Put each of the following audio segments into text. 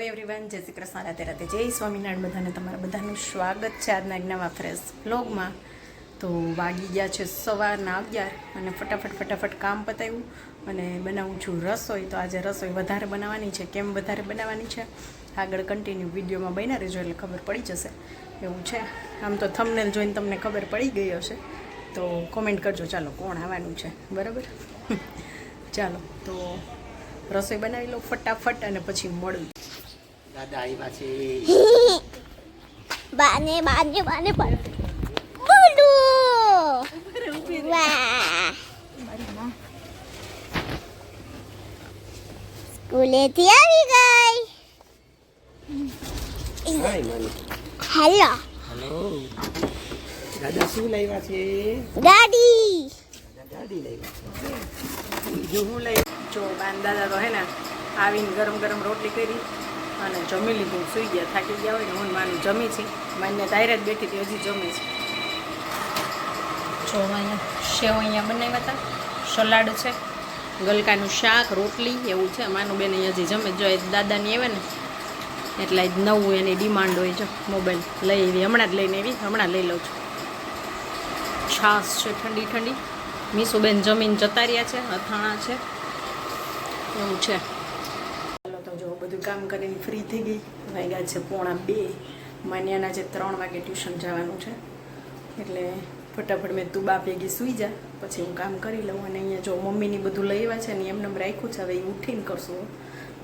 Everyone, જય શ્રી કૃષ્ણ, રાધે રાધે, જય સ્વામિનારાયણ. બધાને તમારા બધાનું સ્વાગત છે આજના એક નવા ફ્રેશ વ્લોગમાં. તો વાગી ગયા છે સવારના 11 અને ફટાફટ કામ પતાવ્યું અને બનાવું છું રસોઈ. તો આજે રસોઈ વધારે બનાવવાની છે. કેમ વધારે બનાવવાની છે આગળ કન્ટિન્યુ વિડીયોમાં બન્યા રહેજો એટલે ખબર પડી જશે. એવું છે. આમ તો થંબનેલ જોઈને તમને ખબર પડી ગઈ હશે, તો કોમેન્ટ કરજો ચાલો કોણ આવવાનું છે, બરાબર. ચાલો તો રસોઈ બનાવી લો ફટાફટ અને પછી મળું. દાદા આવ્યા છે. બાને બાને બાને બોલો વાહ સ્કૂલેથી આવી ગઈ. હાય માની. Hello hello. દાદા શું લાવ્યા છે? ગાડી. ગાડી લાવ્યા છે. બીજું શું લાવ્યા? જો બાન દાદા તો હે ને આવીને ગરમ ગરમ રોટલી કરી અને જમી લીધું, સૂઈ ગયા, થાકી ગયા હોય ને. હું માનું જમી છે, માન્ય તાયરે જ બેઠી હતી, હજી જમે છે. જો અહીંયા સેવ અહીંયા બનાવ્યા હતા, સલાડ છે, ગલકાનું શાક, રોટલી એવું છે. માનું બેન અહીંયા હજી જમે. જો એ દાદાની આવે ને એટલે જ નવું એની ડિમાન્ડ હોય. જો મોબાઈલ લઈ આવી, હમણાં જ લઈને આવી, હમણાં લઈ લઉં છું. છાશ છે ઠંડી ઠંડી. મીસુબેન જમીન જતા રહ્યા છે, અથાણા છે, એવું છે. ચાલો તો જો બધું કામ કરીને ફ્રી થઈ ગઈ. વાગ્યા છે 1:45. માન્યાના જે 3 વાગે ટ્યુશન જવાનું છે એટલે ફટાફટ મેં તું બા ભેગી સૂઈ જા, પછી હું કામ કરી લઉં. અને અહીંયા જો મમ્મીની બધું લઈ આવ્યા છે ને એમને રાખ્યું છે, હવે એ ઉઠીને કરશું.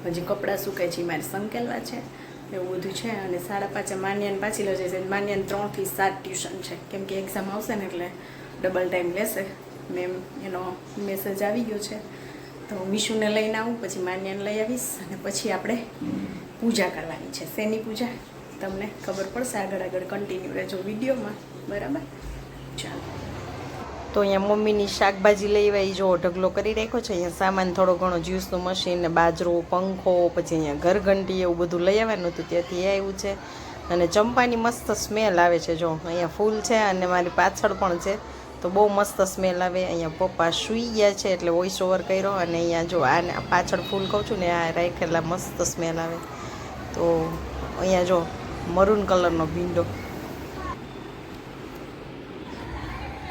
હજી કપડાં સુકાય છે, મારે સંકેલવા છે, એવું બધું છે. અને 5:30 માન્યાને પાછી લઈ જાય છે. માન્યાને 3 થી 7 ટ્યુશન છે, કેમ કે એક્ઝામ આવશે ને એટલે ડબલ ટાઈમ લેશે. મેમ એનો મેસેજ આવી ગયો છે. તો વિશુને લઈને આવું, પછી માન્યાને લઈ આવીશ અને પછી આપણે પૂજા કરવાની છે. શેની પૂજા તમને ખબર પડશે, આગળ કન્ટિન્યુ રહેજો વિડીયોમાં, બરાબર. ચાલો તો અહીંયા મમ્મીની શાકભાજી લઈ આવી, જો ઢગલો કરી રાખ્યો છે. અહીંયા સામાન થોડો ઘણો જ્યુસનું મશીન ને બાજરો, પંખો, પછી અહીંયા ઘરઘંટી એવું બધું લઈ આવવાનું હતું, ત્યાંથી એ આવ્યું છે. અને ચંપાની મસ્ત સ્મેલ આવે છે. જો અહીંયા ફૂલ છે અને મારી પાછળ પણ છે, તો બહુ મસ્ત સ્મેલ આવે. અહીંયા પપ્પા સૂઈ ગયા છે એટલે વોઇસ ઓવર કર્યો. અને અહીંયા જો આ પાછળ ફૂલ કહું છું ને, આ રાખેલા મસ્ત સ્મેલ આવે. તો અહીંયા જો મરૂન કલરનો ભીંડો.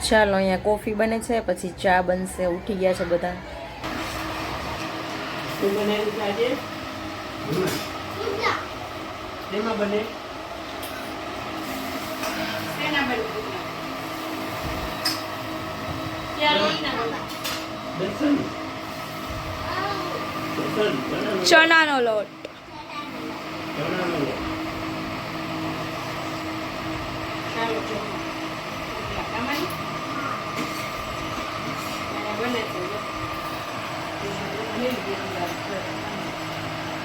ચાલો અહીંયા કોફી બને છે, પછી ચા બનશે. ઉઠી ગયા છે બધા. શું બનાવ્યું છે આજે? શેમાં બને? દર્શન. ચણાનો લોટ. ચણાનો લોટ. ચાલો જો બને છે.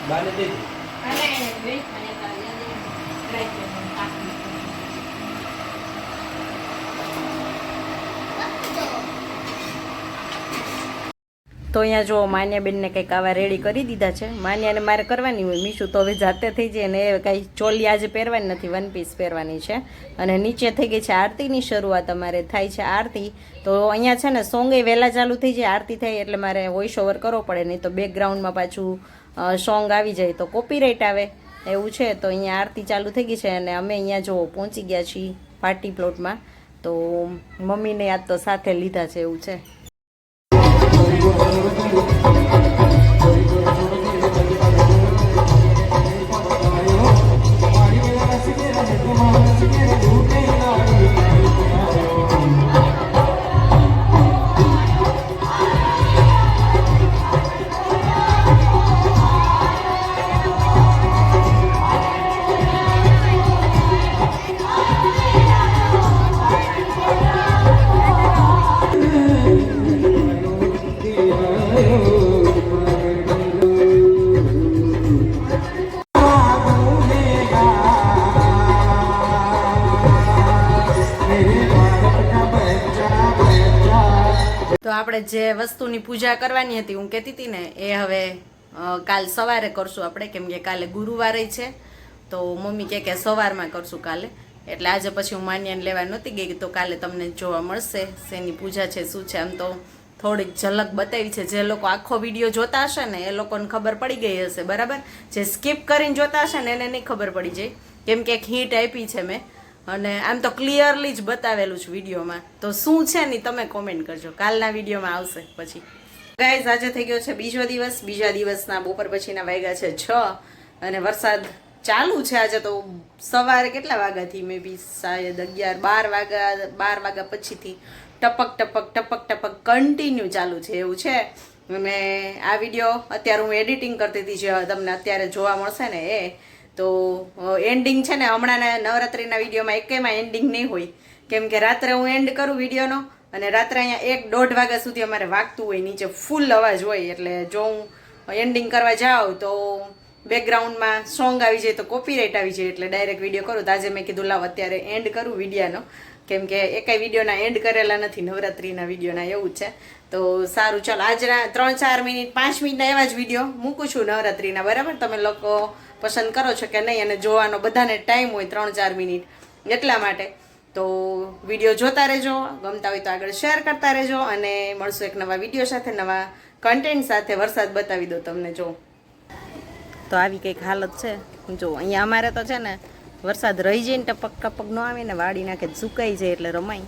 બાને દે. તો અહીંયા જો માન્યાબેનને કંઈક આવા રેડી કરી દીધા છે. માન્યાને મારે કરવાની હોય, મીશું તો હવે જાતે થઈ જાય ને એ કાંઈ ચોલી આજે પહેરવાની નથી, 1 પીસ પહેરવાની છે. અને નીચે થઈ ગઈ છે આરતીની શરૂઆત, અમારે થાય છે આરતી. તો અહીંયા છે ને સોંગે વહેલા ચાલુ થઈ જાય, આરતી થાય એટલે મારે વોઇસ ઓવર કરવો પડે, નહીં તો બેકગ્રાઉન્ડમાં પાછું સોંગ આવી જાય તો કોપીરાઇટ આવે, એવું છે. તો અહીંયા આરતી ચાલુ થઈ ગઈ છે અને અમે અહીંયા જો પહોંચી ગયા છીએ પાર્ટી પ્લોટમાં. તો મમ્મીને આજ તો સાથે લીધા છે, એવું છે. તો આપણે જે વસ્તુની પૂજા કરવાની હતી હું કહેતી હતી ને, એ હવે કાલ સવારે કરશું આપણે, કેમ કે કાલે ગુરુવારે છે. તો મમ્મી કે સવારમાં કરશું કાલે. એટલે આજે પછી હું માન્યાને લેવા નહોતી ગઈ, તો કાલે તમને જોવા મળશે શેની પૂજા છે, શું છે. આમ તો થોડીક ઝલક બતાવી છે. જે લોકો આખો વિડીયો જોતા હશે ને એ લોકોને ખબર પડી ગઈ હશે, બરાબર. જે સ્કીપ કરીને જોતા હશે ને એને નહીં ખબર પડી જાય, કેમ કે એક હિન્ટ આપી છે મેં, અને આમ તો ક્લિયરલી જ બતાવેલું છે વિડીયોમાં. તો શું છે ને તમે કોમેન્ટ કરજો, કાલના વિડીયોમાં આવશે. પછી ગાઈઝ આજે થઈ ગયો છે બીજો દિવસ. બીજા દિવસના બપોર પછીના વાગ્યા છે 6 અને વરસાદ ચાલુ છે. આજે તો સવારે કેટલા વાગ્યાથી મે બી શાયદ 11-12 વાગ્યા પછીથી ટપક ટપક ટપક ટપક કન્ટિન્યુ ચાલુ છે એવું છે. અને આ વિડીયો અત્યારે હું એડિટિંગ કરતી હતી, જે તમને અત્યારે જોવા મળશે ને એ તો એન્ડિંગ છે ને હમણાંના નવરાત્રિના વિડીયોમાં એકેયમાં એન્ડિંગ નહીં હોય, કેમ કે રાત્રે હું એન્ડ કરું વિડીયોનો અને રાત્રે અહીંયા 1-1.5 વાગ્યા સુધી અમારે વાગતું હોય, નીચે ફૂલ અવાજ હોય. એટલે જો હું એન્ડિંગ કરવા જાઉં તો બેકગ્રાઉન્ડમાં સોંગ આવી જાય તો કોપીરાઇટ આવી જાય, એટલે ડાયરેક્ટ વિડીયો કરું. તો આજે મેં કીધું લાવ અત્યારે એન્ડ કરું વિડીયોનો, કેમ કે એકાઈ વિડીયોના એન્ડ કરેલા નથી નવરાત્રિના વિડીયોના, એવું જ છે. તો સારું ચાલો આજના 3-4 મિનિટ 5 મિનિટના એવા જ વિડીયો મૂકું છું નવરાત્રિના, બરાબર. તમે લોકો પસંદ કરો છો કે નહીં, અને જોવાનો બધાને ટાઈમ હોય 3-4 મિનિટ, એટલા માટે. તો વિડીયો જોતા રહેજો, ગમતા હોય તો આગળ શેર કરતા રહેજો, અને મળશું એક નવા વિડીયો સાથે, નવા કન્ટેન્ટ સાથે. વરસાદ બતાવી દો તમને. જો તો આવી કંઈક હાલત છે. જો અહીંયા અમારે તો છે ને વરસાદ રહી જાય ને ટપક ટપક ન આવે ને વાડી નાખે સુકાઈ જાય એટલે રમાય.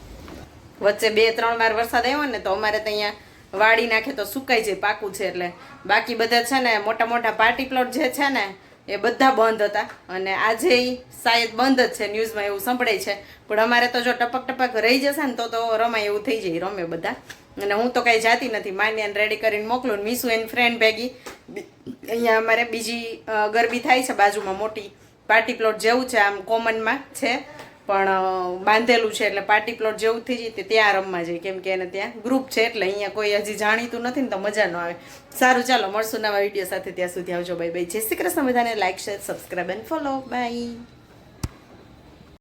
વચ્ચે 2-3 વાર વરસાદ આવ્યો ને તો અમારે તો અહીંયા વાડી નાખે તો સુકાઈ જાય, પાકું છે એટલે. બાકી બધા છે ને મોટા મોટા પાર્ટી પ્લોટ જે છે ને એ બધા બંધ હતા, અને આજે શાયદ બંધ જ છે, ન્યૂઝમાં એવું સંભળાય છે. પણ અમારે તો જો ટપક ટપક રહી જશે ને તો રમાય એવું થઈ જાય, રમે બધા. અને હું તો કાંઈ જાતી નથી, માન્યાને રેડી કરીને મોકલું ને મીસુ એની ફ્રેન્ડ ભેગી અહીંયા અમારે બીજી ગરબી થાય છે બાજુમાં, મોટી પાર્ટી પ્લોટ જેવું છે, આમ કોમનમાં છે પણ બાંધેલું છે, એટલે પાર્ટી પ્લોટ જેવું થઈ જાય ત્યાં રમવા જાય, કેમ કે એને ત્યાં ગ્રુપ છે. એટલે અહીંયા કોઈ હજી જાણીતું નથી ને તો મજા ન આવે. સારું ચાલો મળશું નવા વિડીયો સાથે, ત્યાં સુધી આવજો, બાય બાય, જય શ્રી કૃષ્ણ બધાને. Like, share, subscribe and follow, by.